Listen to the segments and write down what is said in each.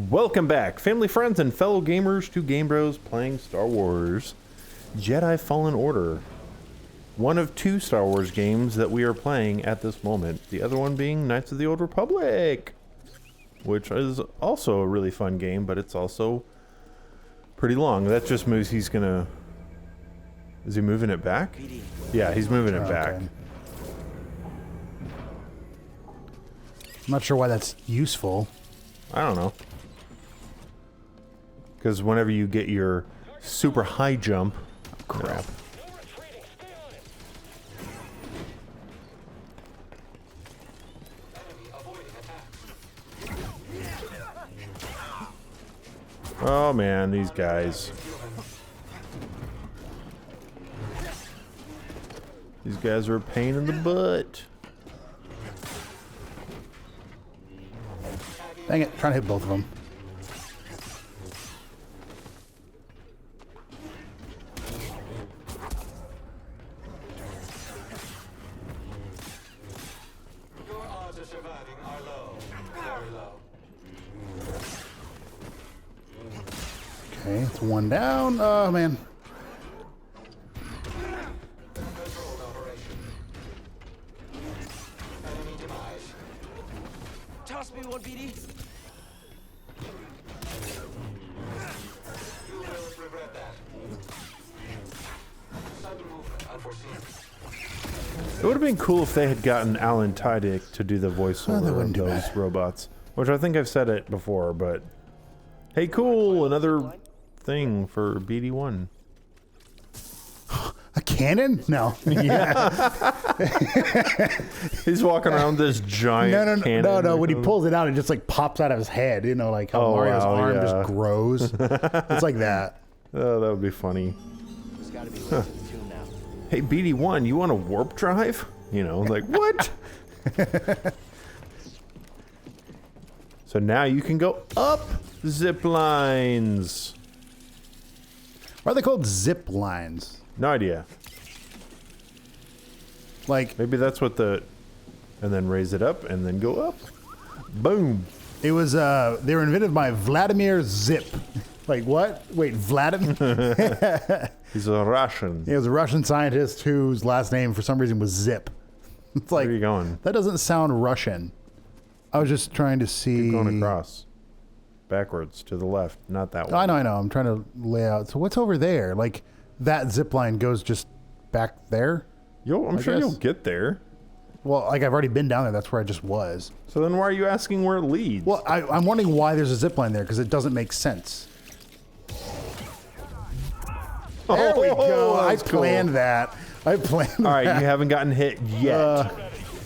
Welcome back, family, friends, and fellow gamers, to Game Bros playing Star Wars Jedi Fallen Order. One of two Star Wars games that we are playing at this moment. The other one being Knights of the Old Republic, which is also a really fun game, but it's also pretty long. That just moves, he's gonna... Is he moving it back? Yeah, he's moving it back. I'm not sure why that's useful. I don't know. Because whenever you get your super high jump... Oh, crap. Oh man, these guys. These guys are a pain in the butt. Dang it, trying to hit both of them. Your odds of surviving are low. Very low. Okay, it's one down. Oh man. Controlled operation. Enemy demise. Toss me one, BD. You will regret that. Sudden movement unforeseen. It would have been cool if they had gotten Alan Tudyk to do the voiceover of wouldn't do those bad. robots. Which I think I've said it before, but... Hey, cool! Another thing for BD1. A cannon? No. Yeah. He's walking around this giant cannon. No. When he pulls it out, it just like pops out of his head. You know, like how Oh, Mario's wow, arm yeah. just grows. It's like that. Oh, that would be funny. There's gotta be ways to the tomb now. Hey, BD1, you want a warp drive? You know, like, what? So now you can go up zip lines. Why are they called zip lines? No idea. Like, Maybe that's what the... And then raise it up and then go up. Boom. it was, they were invented by Vladimir Zip. Like, what? Wait, Vladimir? He's a Russian. He was a Russian scientist whose last name, for some reason, was Zip. It's like, Where are you going? that doesn't sound Russian. I was just trying to see... Keep going across. Backwards, to the left. Not that I one. know. I'm trying to lay out. So what's over there? Like, that zip line goes just back there? I'm sure guess. you'll get there. Well, like, I've already been down there. That's where I just was. So then why are you asking where it leads? Well, I'm wondering why there's a zip line there, because it doesn't make sense. There we go. I that's cool. planned that. I planned All right, that. you haven't gotten hit yet.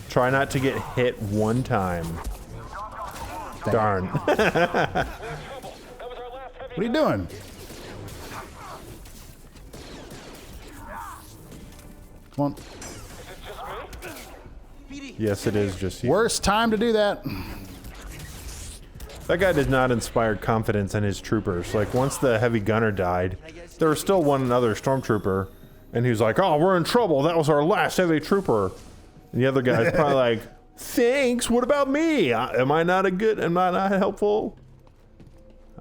Try not to get hit one time. Darn. What are you doing? Come on. Yes, it is just you. Worst time to do that. That guy did not inspire confidence in his troopers. Like, once the heavy gunner died, there was still one other stormtrooper, and he was like, oh, we're in trouble. That was our last heavy trooper. And the other guy's probably like, thanks, what about me? Am I not helpful?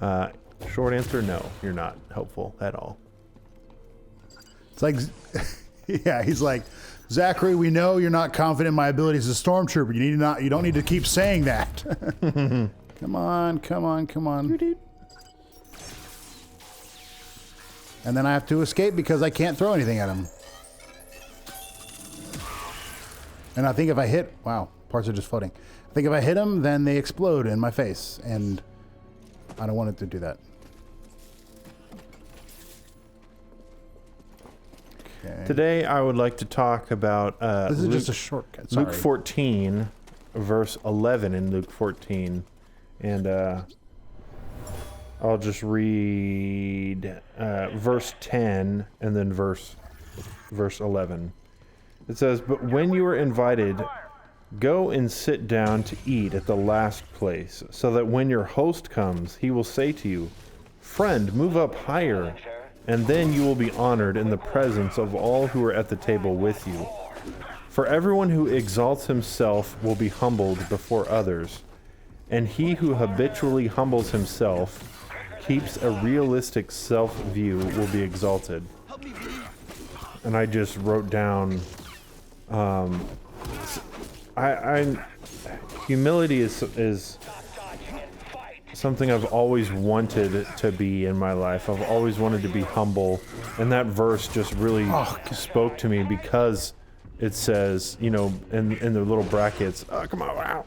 Short answer, no, you're not helpful at all. It's like, yeah, he's like, Zachary, we know you're not confident in my abilities as a stormtrooper. You don't need to keep saying that. Come on. And then I have to escape because I can't throw anything at him. And I think if I hit, wow, parts are just floating. I think if I hit them, then they explode in my face, and I don't want it to do that. Okay. Today, I would like to talk about This is just a shortcut. Sorry. Luke 14, verse 11 in Luke 14. And I'll just read verse 10 and then verse 11. It says, but when you are invited, go and sit down to eat at the last place, so that when your host comes, he will say to you, friend, move up higher, and then you will be honored in the presence of all who are at the table with you. For everyone who exalts himself will be humbled before others, and he who habitually humbles himself, keeps a realistic self-view, will be exalted. And I just wrote down, humility is something I've always wanted to be in my life. I've always wanted to be humble, and that verse just really spoke to me because it says, you know, in the little brackets, oh, come on, wow.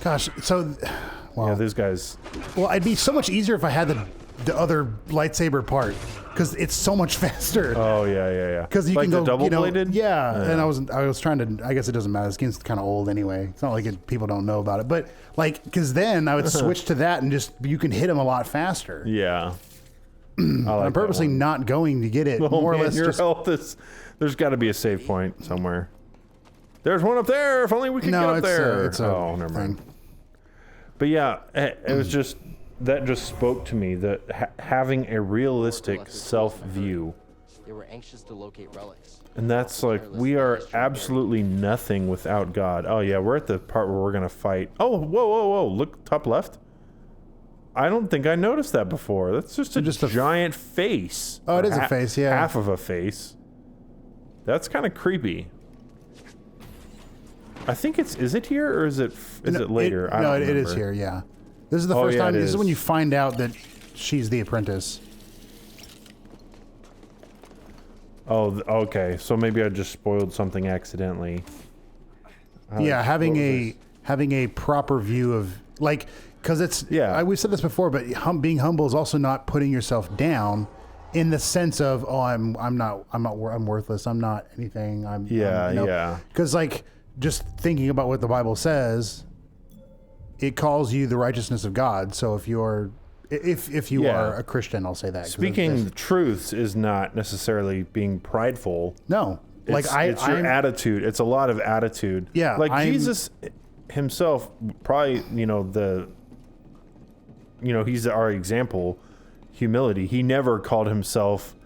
Gosh, so, well, Yeah, these guys. well, it'd be so much easier if I had the other lightsaber part, because it's so much faster. Oh yeah. Because you like can the go, double you know, bladed. yeah. And I was trying to. I guess it doesn't matter. This game's kind of old anyway. It's not like people don't know about it. But like, because then I would switch to that and just you can hit them a lot faster. Yeah. I like I'm purposely that one. not going to get it. Oh, more or man, less, your just health is. There's got to be a save point somewhere. There's one up there. If only we could get up there. it's a oh, never mind. thing. But yeah, it was just that just spoke to me that having a realistic self-view, They were anxious to locate relics. and that's like we are absolutely nothing without God. Oh yeah, we're at the part where we're gonna fight. Oh, whoa! Look, top left. I don't think I noticed that before. That's just a giant face. Oh, it Or is a face, yeah. half of a face. That's kind of creepy. I think is it here or is it later? I No, don't it is remember. here. Yeah, this is the Oh, first yeah, time. it This is is. when you find out that she's the apprentice. Oh, okay. So maybe I just spoiled something accidentally. Yeah, having what was a proper view of like, because it's we've said this before, but being humble is also not putting yourself down, in the sense of I'm worthless, I'm not anything, Yeah. because like just thinking about what the Bible says, it calls you the righteousness of God. So if you are a Christian, I'll say that. 'cause Speaking the truths is not necessarily being prideful. no, like It's your attitude. It's a lot of attitude. Yeah, like Jesus himself, probably he's our example. Humility. He never called himself,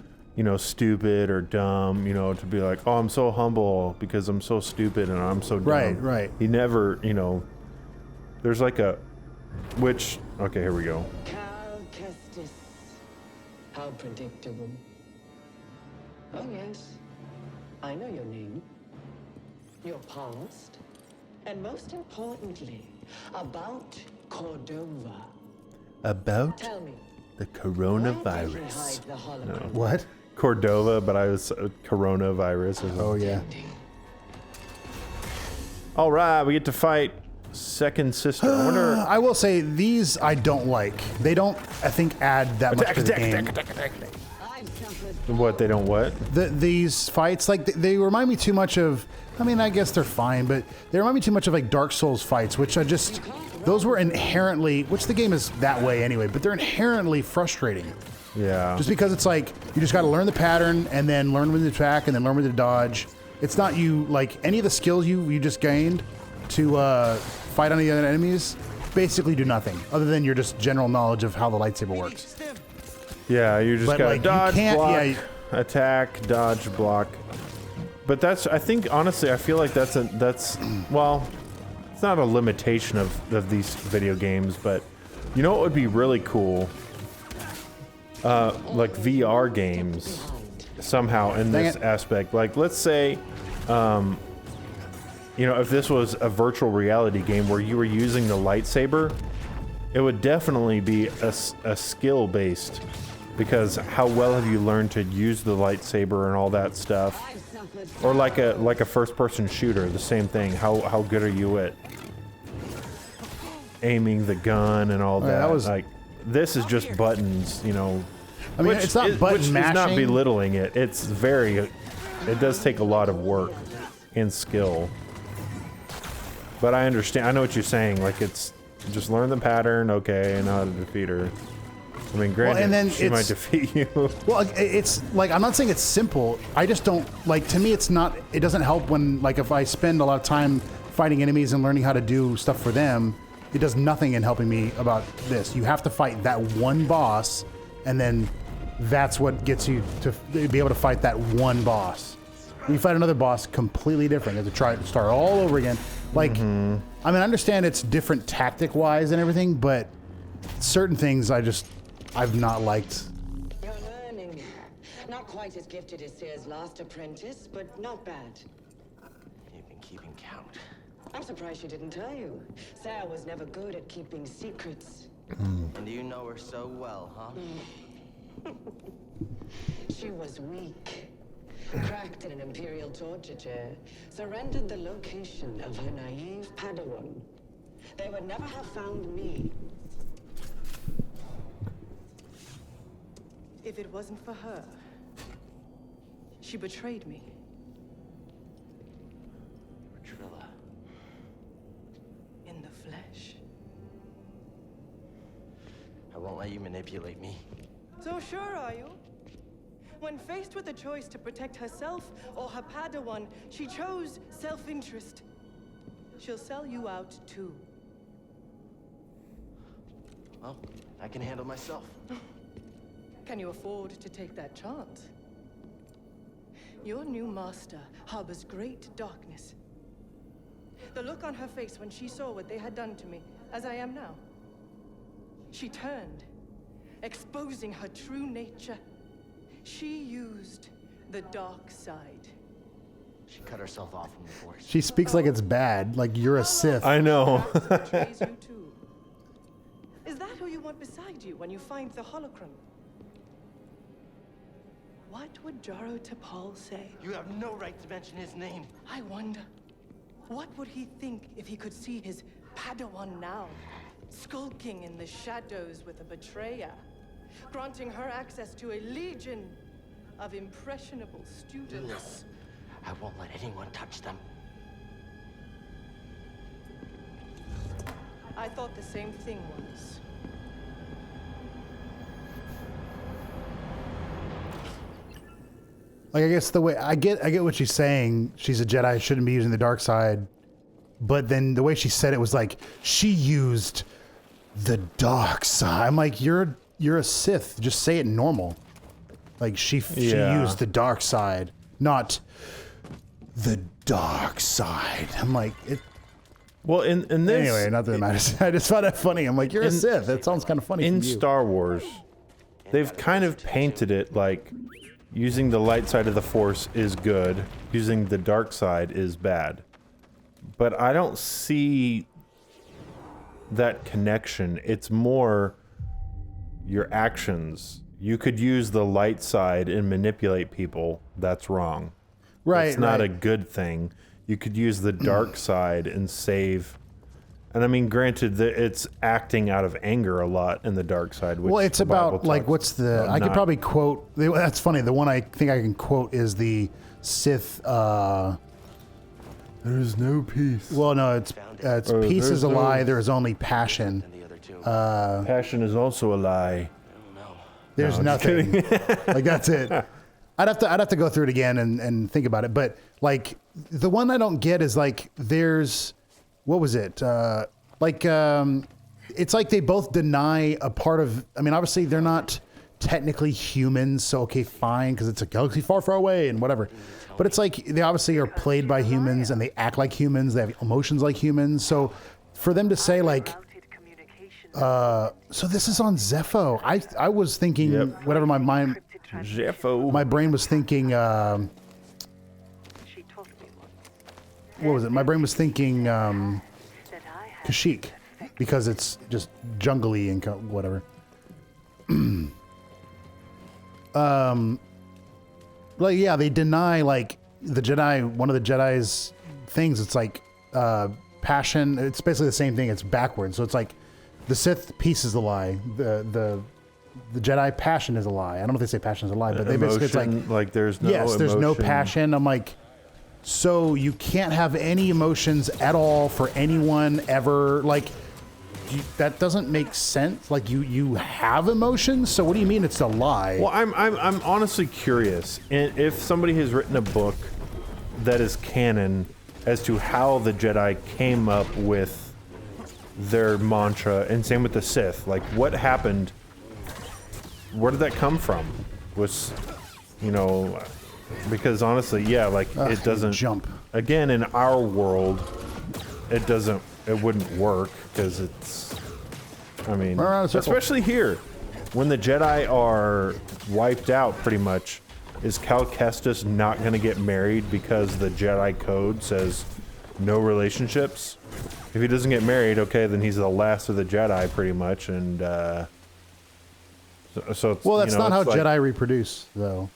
stupid or dumb. To be like, oh, I'm so humble because I'm so stupid and I'm so dumb. Right. He never, there's like a, which okay, here we go. Cal Kestis. How predictable. Oh, yes. I know your name, your past, and most importantly, about Cordova. About Tell me, the where did he coronavirus. hide the hologram? what? Cordova, but I was coronavirus. Oh yeah. All right, we get to fight Second Sister. I wonder. I will say these I don't like. They don't, I think, add that much to the game. I've suffered. What they don't what? These fights, like they remind me too much of. I mean, I guess they're fine, but they remind me too much of like Dark Souls fights, which are just. Those were inherently, which the game is that way anyway, but they're inherently frustrating. Yeah. Just because it's like you just got to learn the pattern and then learn when to attack and then learn when to dodge. It's not you like any of the skills you just gained to fight on the other enemies basically do nothing other than your just general knowledge of how the lightsaber works. Yeah, you just But, gotta like, you dodge, can't- block, yeah, attack, dodge, block. But I think honestly, I feel like that's well, it's not a limitation of these video games, but you know what would be really cool? Like VR games somehow in Dang this it. aspect. Like let's say, if this was a virtual reality game where you were using the lightsaber, it would definitely be a skill based, because how well have you learned to use the lightsaber and all that stuff? I've suffered. Or like a first person shooter, the same thing. How good are you at aiming the gun and all that? that was- like this is just buttons, I mean, it's not button which mashing. is not belittling it. It does take a lot of work and skill. But I understand. I know what you're saying. Like it's just learn the pattern, okay, and how to defeat her. I mean, granted, and then she might defeat you. Well, it's like, I'm not saying it's simple. I just don't, like, to me, it doesn't help when, like, if I spend a lot of time fighting enemies and learning how to do stuff for them, it does nothing in helping me about this. You have to fight that one boss, and then that's what gets you to be able to fight that one boss. When you fight another boss completely different, you have to try to start all over again. Like, I mean, I understand it's different tactic-wise and everything, but certain things I've not liked. You're learning. Not quite as gifted as Seer's last apprentice, but not bad. You've been keeping count. I'm surprised she didn't tell you. Sarah was never good at keeping secrets. And you know her so well, huh? She was weak. Cracked in an Imperial torture chair. Surrendered the location of her naive Padawan. They would never have found me. If it wasn't for her, she betrayed me. Trilla. In the flesh. I won't let you manipulate me. So sure are you? When faced with the choice to protect herself or her Padawan, she chose self-interest. She'll sell you out too. Well, I can handle myself. Can you afford to take that chance? Your new master harbors great darkness. The look on her face when she saw what they had done to me, as I am now. She turned, exposing her true nature. She used the dark side. She cut herself off from the Force. She speaks like it's bad, like you're a Sith. I know. Perhaps betrays you too. Is that who you want beside you when you find the holocron? What would Jaro Tapal say? You have no right to mention his name. I wonder, what would he think if he could see his Padawan now, skulking in the shadows with a betrayer, granting her access to a legion of impressionable students? I won't let anyone touch them. I thought the same thing once. Like, I guess the way I get what she's saying. She's a Jedi, shouldn't be using the dark side. But then the way she said it was like she used the dark side. I'm like, you're a Sith. Just say it normal. Like she used the dark side, not the dark side. I'm like it. Well, in this Anyway, not that it matters. I just found that funny. I'm like, you're a Sith. That sounds kind of funny. in from you. Star Wars, they've kind of painted it like using the light side of the Force is good, using the dark side is bad. But I don't see that connection. It's more your actions. You could use the light side and manipulate people. That's wrong. Right. It's not right. a good thing. You could use the dark side and save. And I mean, granted, that it's acting out of anger a lot in the dark side. Which Well, it's the Bible about like talks what's the? about I could not- probably quote. That's funny. The one I think I can quote is the Sith. There is no peace. Well, no, it's peace is a lie. There is only passion. And the other two. Passion is also a lie. There's No, I'm just nothing. Like that's it. I'd have to go through it again and think about it. But like the one I don't get is like there's what was it? It's like they both deny a part of. I mean, obviously they're not technically humans, so okay, fine, because it's a galaxy far, far away and whatever. But it's like they obviously are played by humans and they act like humans. They have emotions like humans. So for them to say like. So this is on Zeffo. I was thinking whatever my mind, Zeffo. my brain was thinking. What was it? My brain was thinking Kashyyyk, because it's just jungly and whatever. Like yeah, they deny like the Jedi. One of the Jedi's things. It's like passion. It's basically the same thing. It's backwards. So it's like. The Sith peace is a lie. The Jedi passion is a lie. I don't know if they say passion is a lie, but they basically it's like there's no yes, there's no emotion. passion. I'm like, so you can't have any emotions at all for anyone ever. Like that doesn't make sense. Like you have emotions. So what do you mean it's a lie? Well, I'm honestly curious, and if somebody has written a book that is canon as to how the Jedi came up with their mantra, and same with the Sith. Like, what happened? Where did that come from? Was, because honestly, yeah, like it doesn't jump. Again, in our world, it wouldn't work because it's, I mean, Around a circle. especially here, when the Jedi are wiped out pretty much, is Cal Kestis not going to get married because the Jedi code says no relationships? If he doesn't get married, okay, then he's the last of the Jedi pretty much, and so it's, Well, that's not how it's like, Jedi reproduce, though.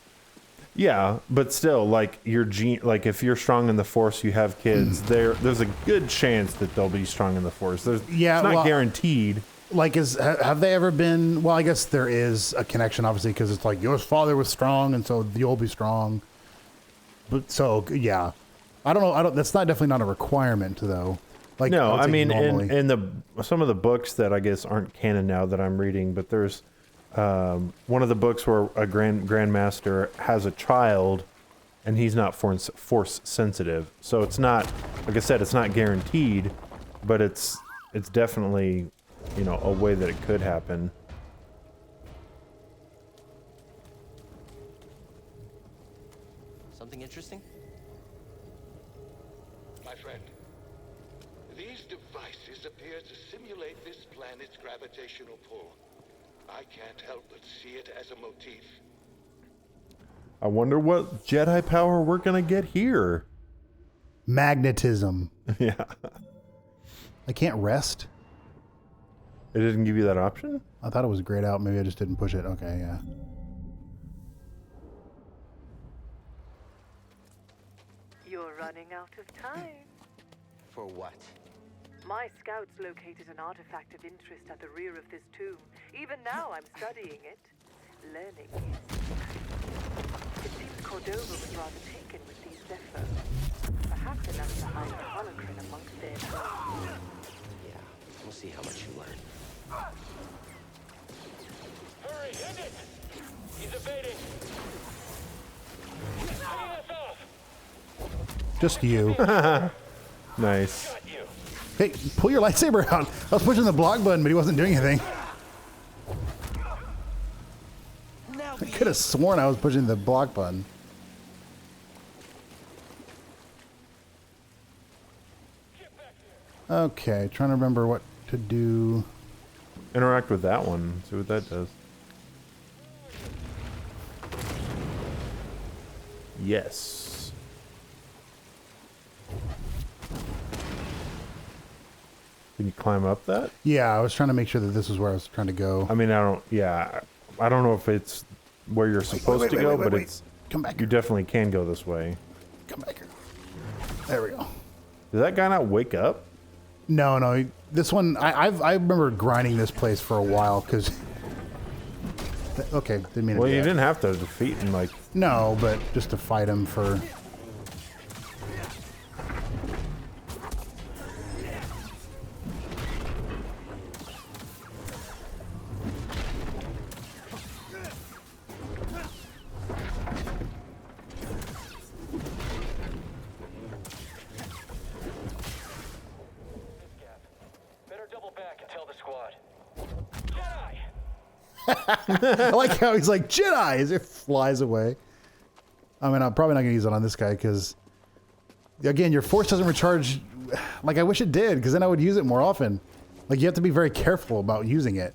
yeah, but still, like your gene, like if you're strong in the Force, you have kids. There's a good chance that they'll be strong in the Force. Yeah, it's not well, guaranteed. Like, have they ever been? Well, I guess there is a connection, obviously, because it's like your father was strong, and so you'll be strong. But so yeah, I don't know. That's definitely not a requirement, though. Like, No, would I say mean, normally. in the some of the books that I guess aren't canon now that I'm reading, but there's one of the books where a grandmaster has a child, and he's not force sensitive. So it's not, like I said, it's not guaranteed, but it's definitely, a way that it could happen. Something interesting? My friend, these devices appear to simulate this planet's gravitational pull. I can't help but see it as a motif. I wonder what Jedi power we're gonna get here. Magnetism. Yeah. I can't rest. It didn't give you that option? I thought it was grayed out. Maybe I just didn't push it. Okay, yeah. You're running out of time. For what? My scouts located an artifact of interest at the rear of this tomb. Even now I'm studying it. Learning is. It seems Cordova was rather taken with these Zeffo. Perhaps enough to hide a holocron amongst their bones. Yeah, we'll see how much you learn. Hurry, hit it! He's evading. Clean us off. Just you. Nice. Got you. Hey, pull your lightsaber out. I was pushing the block button, but he wasn't doing anything. Now I could have sworn I was pushing the block button. Okay, trying to remember what to do. Interact with that one. See what that does. Yes. Can you climb up that? Yeah, I was trying to make sure that this is where I was trying to go. I mean, I don't know if it's where you're supposed to go, but it's, Come back you here. definitely can go this way. Come back here. There we go. Did that guy not wake up? No. This one, I remember grinding this place for a while because. Okay, didn't mean to Well, do you that. didn't have to defeat him, like, No, but just to fight him for. Better double back and tell the squad. Jedi! I like how he's like Jedi as it flies away. I mean, I'm probably not gonna use it on this guy because, again, your force doesn't recharge. Like I wish it did, because then I would use it more often. Like you have to be very careful about using it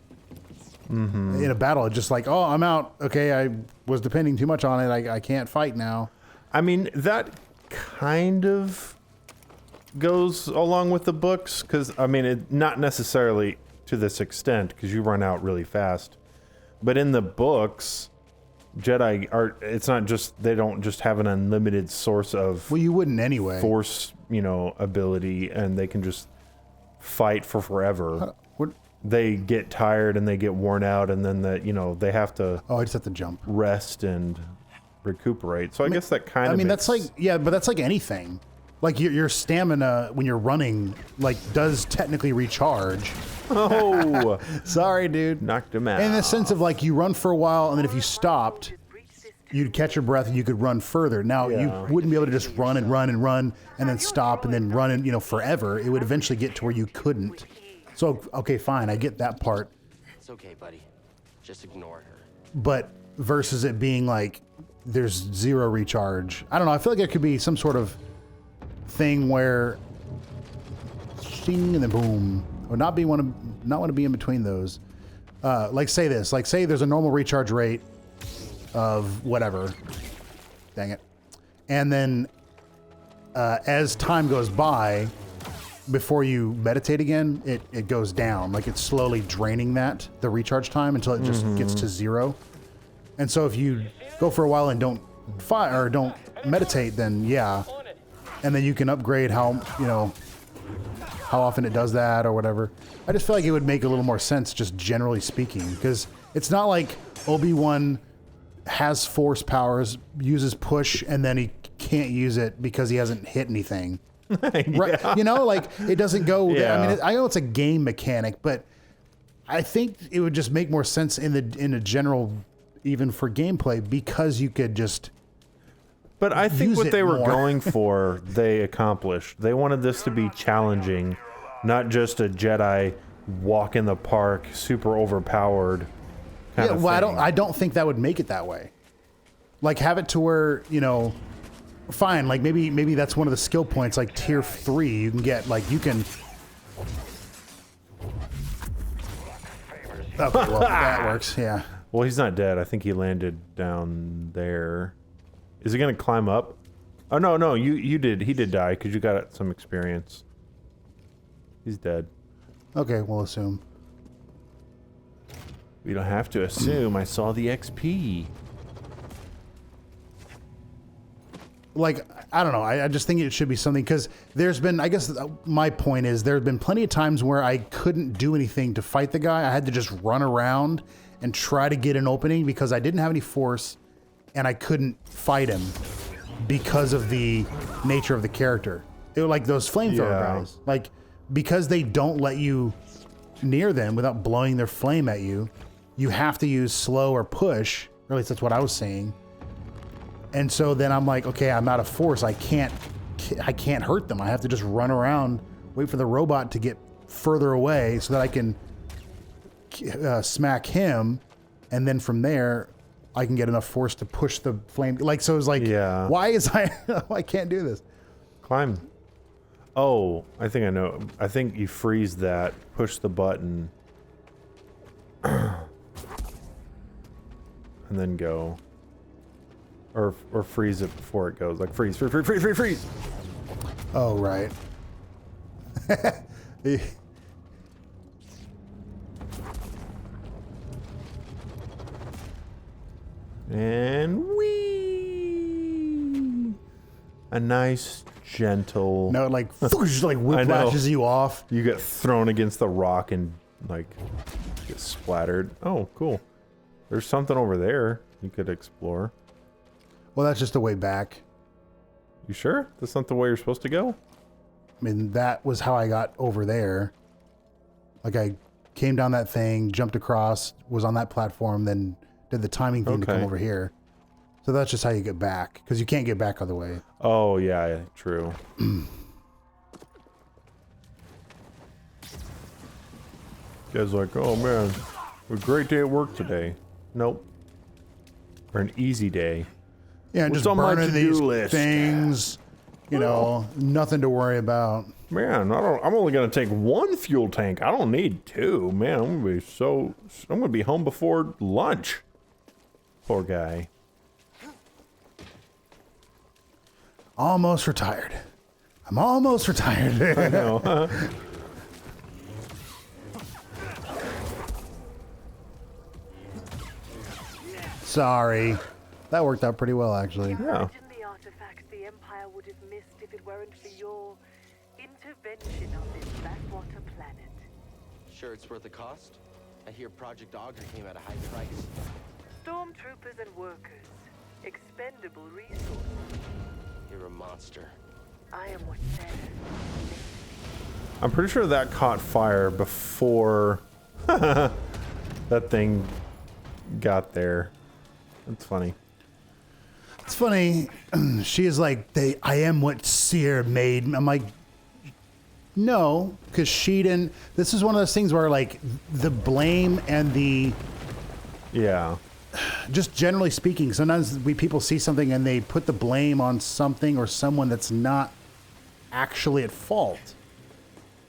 in a battle. It's just like, oh, I'm out. Okay, I was depending too much on it. I can't fight now. I mean, that kind of goes along with the books, because, I mean, it not necessarily to this extent, because you run out really fast. But in the books, Jedi are, it's not just, they don't just have an unlimited source of Well, you wouldn't anyway. force, ability, and they can just fight for forever. What? They get tired and they get worn out, and then they have to Oh, I just have to jump. rest and recuperate. So I guess that kind of. I mean, makes- that's like, yeah, but that's like anything. Like your stamina when you're running, like, does technically recharge. Oh, Sorry, dude. knocked him out. In the sense of like you run for a while, and then if you stopped, you'd catch your breath and you could run further. Now Yeah. you wouldn't be able to just run and run and run and then stop and then run and forever. It would eventually get to where you couldn't. So okay, fine, I get that part. It's okay, buddy. Just ignore her. But versus it being like there's zero recharge. I don't know. I feel like there could be some sort of thing where shing, and then boom. Or not want to be in between those. Like say this. Like say there's a normal recharge rate of whatever. Dang it. And then as time goes by, before you meditate again, it goes down. Like it's slowly draining the recharge time until it just gets to 0. And so if you go for a while and don't fire or don't meditate, then yeah. And then you can upgrade how often it does that or whatever. I just feel like it would make a little more sense just generally speaking, because it's not like Obi-Wan has force powers, uses push, and then he can't use it because he hasn't hit anything. Right? You know, like it doesn't go there. I mean, I know it's a game mechanic, but I think it would just make more sense in a general, even for gameplay, because you could just. But I think what they were going for, they accomplished. They wanted this to be challenging, not just a Jedi walk in the park, super overpowered kind of thing. I don't think that would make it that way. Like have it to where, fine, like maybe that's one of the skill points, like tier 3, you can get, like you can. Okay, well that works, yeah. Well, he's not dead. I think he landed down there. Is he gonna climb up? Oh no, you did. He did die because you got some experience. He's dead. Okay, we'll assume. We don't have to assume. I saw the XP. Like, I don't know. I just think it should be something, because there's been, I guess my point is there's been plenty of times where I couldn't do anything to fight the guy. I had to just run around and try to get an opening because I didn't have any force and I couldn't fight him because of the nature of the character. It was like those flamethrower guys. Like, because they don't let you near them without blowing their flame at you, you have to use slow or push, or at least that's what I was saying. And so then I'm like, okay, I'm out of force. I can't hurt them. I have to just run around, wait for the robot to get further away so that I can smack him. And then from there, I can get enough force to push the flame. Like, so it's like, why I can't do this? Climb. Oh, I think I know. I think you freeze that, push the button, and then go. Or freeze it before it goes. Like freeze. Oh, right. And whee! A nice, gentle... No, like, like whiplashes you off. You get thrown against the rock and, like, get splattered. Oh, cool. There's something over there you could explore. Well, that's just the way back. You sure? That's not the way you're supposed to go? I mean, that was how I got over there. Like, I came down that thing, jumped across, was on that platform, then did the timing thing to come over here. So that's just how you get back, because you can't get back other way. Oh, yeah, true. Guys like, oh man, a great day at work today. Nope. Or an easy day. Yeah, just burning these list. Nothing to worry about. Man, I'm only gonna take 1 fuel tank. I don't need 2. Man, I'm gonna be home before lunch. Poor guy. Almost retired. I'm almost retired. I know, huh? Sorry. That worked out pretty well, actually. Yeah. Imagine the artifact the Empire would have missed if it weren't for your intervention on this backwater planet. Sure it's worth the cost? I hear Project Augur came at a high price. Stormtroopers and workers. Expendable resources. You're a monster. I am what's there. I'm pretty sure that caught fire before that thing got there. That's funny. It's funny. She is like, I am what Seer made. I'm like, no, because she didn't. This is one of those things where, like, the blame and the. Yeah. Just generally speaking, sometimes people see something and they put the blame on something or someone that's not actually at fault.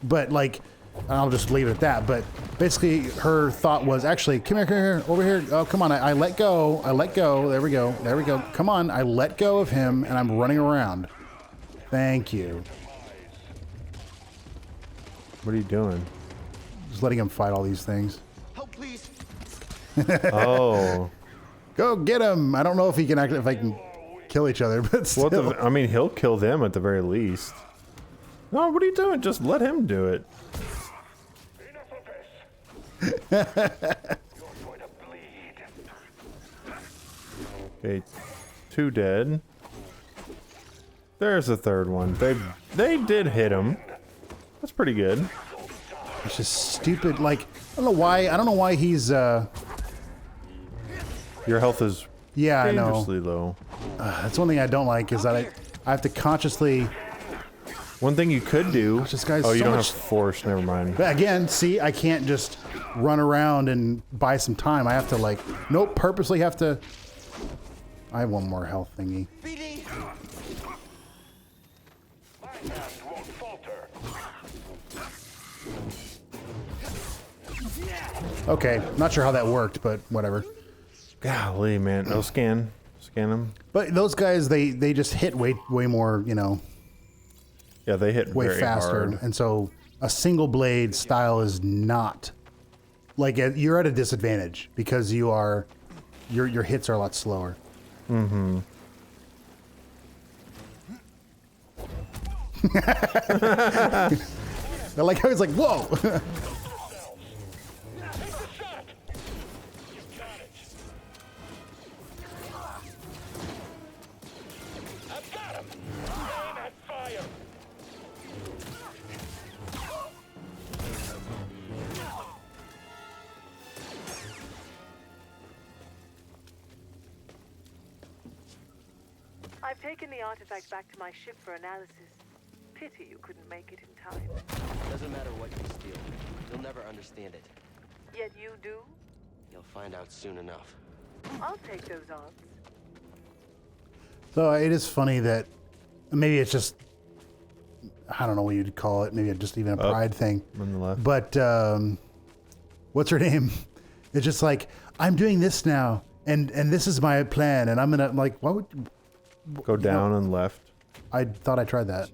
but like, I'll just leave it at that. But basically, her thought was actually, come here, over here. Oh, come on! I let go. There we go. Come on! I let go of him, and I'm running around. Thank you. What are you doing? Just letting him fight all these things. Help, please. Oh. Go get him! I don't know if he can actually, if I can kill each other, but still. I mean, he'll kill them at the very least. No, what are you doing? Just let him do it. Enough of this. You're going to bleed. Okay, 2 dead. There's a third one. They did hit him. That's pretty good. It's just stupid. Like, I don't know why he's, Your health is yeah, I know. dangerously low. That's one thing I don't like is that I have to consciously. One thing you could do. This guy's oh, you so don't much- have force. Never mind. But again, see, I can't just run around and buy some time. I have to like, nope, purposely have to. I have one more health thingy. BD. My hand won't falter. Okay, not sure how that worked, but whatever. Golly, man. No, scan them. But those guys, they just hit way more, you know, Yeah, they hit way very faster, hard. and so a single blade style is not like you're at a disadvantage because your hits are a lot slower. Mm-hmm. I like how he's like, whoa. I've got him. Aim at fire. I've taken the artifact back to my ship for analysis. Pity you couldn't make it in time. Doesn't matter what you steal. You'll never understand it. Yet you do? You'll find out soon enough. I'll take those odds. So it is funny that maybe it's just, I don't know what you'd call it. Maybe it's just even a pride thing. On the left. But what's her name? It's just like, I'm doing this now, and this is my plan, and I'm gonna like, what would Go down and left. I thought I tried that.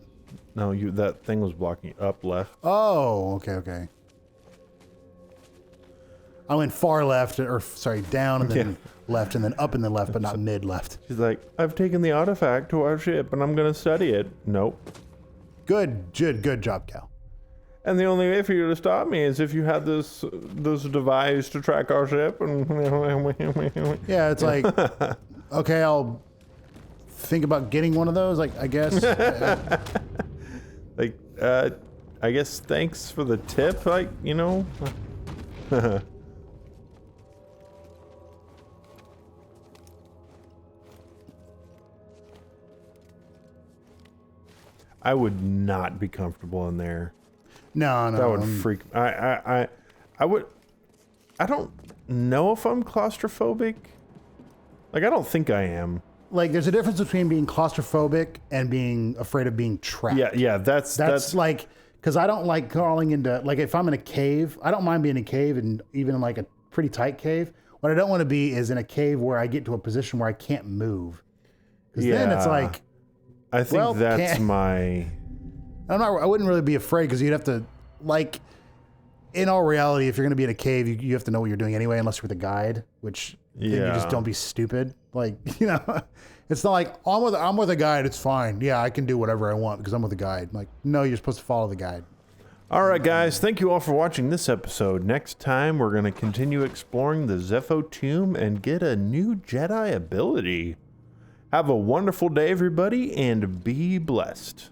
No, that thing was blocking up left. Oh, okay. I went far left, or sorry, down and then left, and then up and then left, but not mid left. She's like, I've taken the artifact to our ship and I'm gonna study it. Nope. Good job, Cal. And the only way for you to stop me is if you had this device to track our ship. And Yeah, it's like, okay, I'll think about getting one of those. Like, I guess. like, I guess thanks for the tip. Like, you know. I would not be comfortable in there. No. That would freak. I would. I don't know if I'm claustrophobic. Like, I don't think I am. Like, there's a difference between being claustrophobic and being afraid of being trapped. Yeah. That's like, because I don't like crawling into, like, if I'm in a cave, I don't mind being in a cave and even in like a pretty tight cave. What I don't want to be is in a cave where I get to a position where I can't move. Because then it's like, I think well, that's my. I wouldn't really be afraid because you'd have to, like, in all reality, if you're going to be in a cave, you have to know what you're doing anyway, unless you're with a guide, which then you just don't be stupid. Like, you know, it's not like, I'm with a guide, it's fine. Yeah, I can do whatever I want because I'm with a guide. Like, no, you're supposed to follow the guide. All right, guys. Thank you all for watching this episode. Next time, we're going to continue exploring the Zeffo Tomb and get a new Jedi ability. Have a wonderful day, everybody, and be blessed.